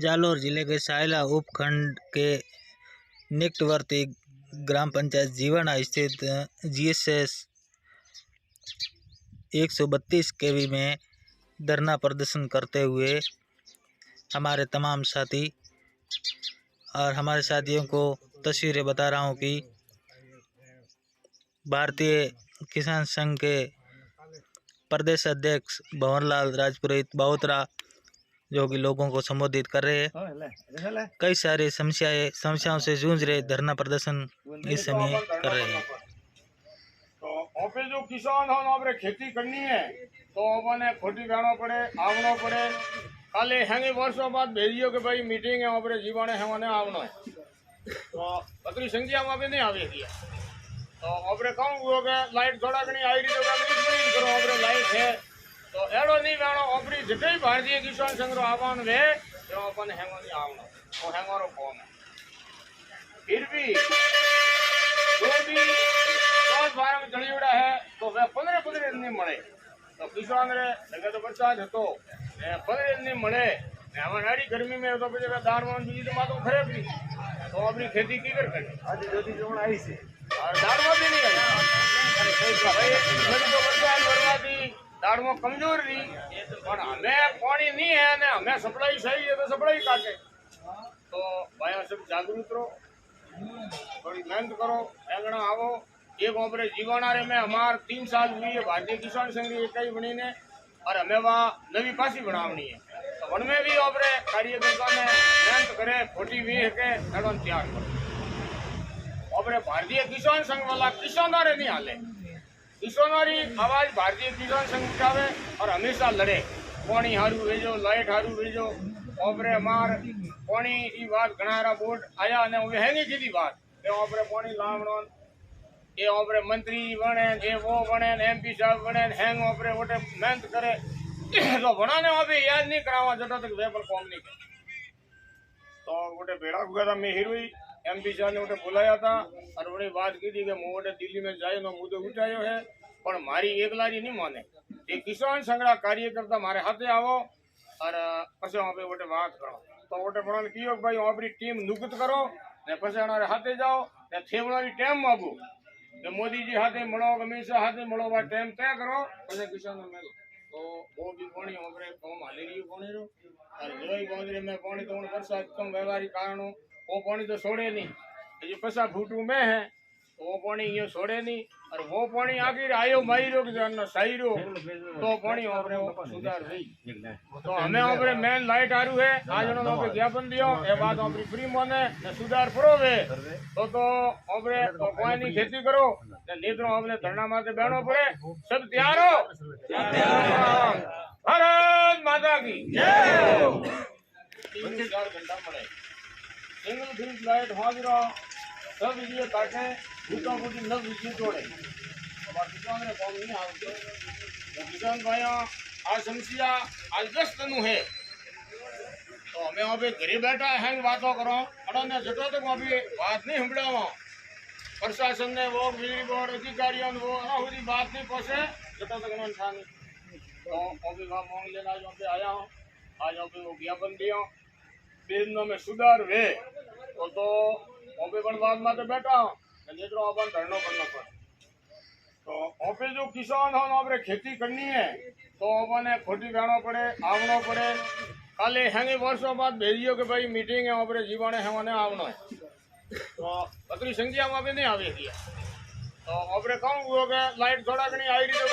जालौर जिले के सायला उपखंड के निकटवर्ती ग्राम पंचायत जीवाणा स्थित जीएसएस 132 केवी में धरना प्रदर्शन करते हुए हमारे तमाम साथी और हमारे साथियों को तस्वीरें बता रहा हूं कि भारतीय किसान संघ के प्रदेश अध्यक्ष भंवरलाल राजपुरोहित बावोत्रा जो कि लोगों को संबोधित कर रहे हैं। कई सारी समस्याओं से जूझ रहे धरना प्रदर्शन इस समय कर रहे हैं। तो जो किसान हो आपने खेती करनी है तो अपने खोटी जाना पड़े आवना पड़े काले हैंगे वर्षों बाद भेजियो कि भाई मीटिंग है आपरे जीवाने है मैंने आवना है तो पतरी संख्या में भी नहीं आवे दिया तो आपरे कहूँ वो के लाइट थोड़ा घनी आई रही तो करो आपरे लाइट है तो एड़ो नहीं जानो अपनी जितने भारतीय किसान संघ आह्वान वे जो अपन हैंगो नहीं आवना वो हैंगो कौन है फिर भी जो भी 10-12 में चढ़ी उड़ा है तो वह 15 दिन नहीं मळे तो किसान रे लगे तो बरसात तो 15 दिन नहीं मळे हमारी गर्मी में तो પછી દાળમાં બીજી તો માતો ખરે જ નહીં તો આપણી ખેતી કી કર કરે આજે જોતી જોણ આવી છે और દાળમાં भी नहीं आई भाई तो बरसात बरसाती दाढ़ कमजोर रही पर हमें पानी नहीं है ने हमें सप्लाई सही है तो सप्लाई काटे तो भाई सब जागरूक रहो थोड़ी मेहनत करो एंगणा आवो एक ओपरे जीवाना रे में हमार 3 साल हुई है भारतीय किसान संघ की इकाई बनी ने और हमें वहाँ नवी पासी बनावनी है तो उनमें भी ओपरे कार्यकर्ता ने मेहनत करे खोटी भी है के एडोन तैयार करो ओपरे भारतीय किसान संघ वाला किसाना रे नहीं हाले किसानों की आवाज भारतीय किसान संघ उठावे और हमेशा लड़े पानी हारू भेजो लाइट हारू भेजो ओपरे हमार पानी की बात घनारा बोर्ड आया ने है नहीं की बात के ओपरे पानी लावणो ये ओपरे मंत्री बने ये वो बने एमपी साहब बने हैंग ओपरे वोटे मेहनत करे तो बनाने अभी याद नहीं करावा जब तक वे पर कॉम नहीं करे तो वोटे भेड़ा हुआ था मैं हीरोई एमपी साहब ने वोटे बुलाया था और वोटे बात की थी कि मैं वोटे दिल्ली में जाए नो मुद्दो उठायो है पर मारी एकलारी नहीं माने ये किसान संघ कार्यकर्ता मारे हाथे आवो और पछे वहाँ पे वोटे बात करो तो वोटे बनाने कियो भाई अपनी टीम नुकत करो ने पछे हमारे हाथे जाओ ने थेवड़ा की टाइम मांगो कि मोदी जी हाथे मळो हमेशा हाथे मळो बा टाइम तय करो पछे किसान में तो वो भी पानी हमरे कम हाली रही पानी रो और जोई गोंदरे में पानी तो बरसात कम व्यवहारिक कारणों वो पानी तो छोड़े नहीं ये 50 फूटू में है तो वो पानी ये छोड़े नहीं और वो पानी आखिर आयो माई रो कि सही रो तो पानी हमरे सुधार रही तो हमें हमरे मेन लाइट आरू है आज नो पे ज्ञापन दियो ए बात हमरी फ्री माने ने सुधार परोवे तो हमरे पानी खेती करो ने नीतरो हमने धरना माथे बैठो पड़े सब तैयार हो भारत माता की जय 3-4 घंटा पड़े सिंगल फील्ड लाइट हाजिरा सब ये काटे फूटा फूटी न बिजली तोड़े हमारे किसान ने कौन नहीं आते तो किसान भाई आज समस्या आज 10 दिन है तो हमें वहाँ पे घरे बैठा है बातों करो अड़ने जटो तक वहाँ पे बात नहीं हमड़ावा प्रशासन ने वो बिजली बोर्ड अधिकारियों ने वो अनाहुदी बात नहीं पहुँचे जटो तक उन्होंने था नहीं तो अभी वहाँ मांग लेना आज वहाँ पे आया हूँ आज वहाँ पे वो ज्ञापन दिया बिजनों में सुधार हुए तो ओपे पण बात में बैठा नेत्रो अपन धरनो करना पड़े तो ओपे जो किसान हो आपने खेती करनी है तो अपने खोटी जाना पड़े आवना पड़े काले हैंगे वर्षों बाद भेजियो कि भाई मीटिंग है आपरे जीवाने है मैंने आवना है तो पतरी संख्या में भी नहीं आवे दिया तो आपरे कहूँ वो के लाइट थोड़ा घनी आई रही तो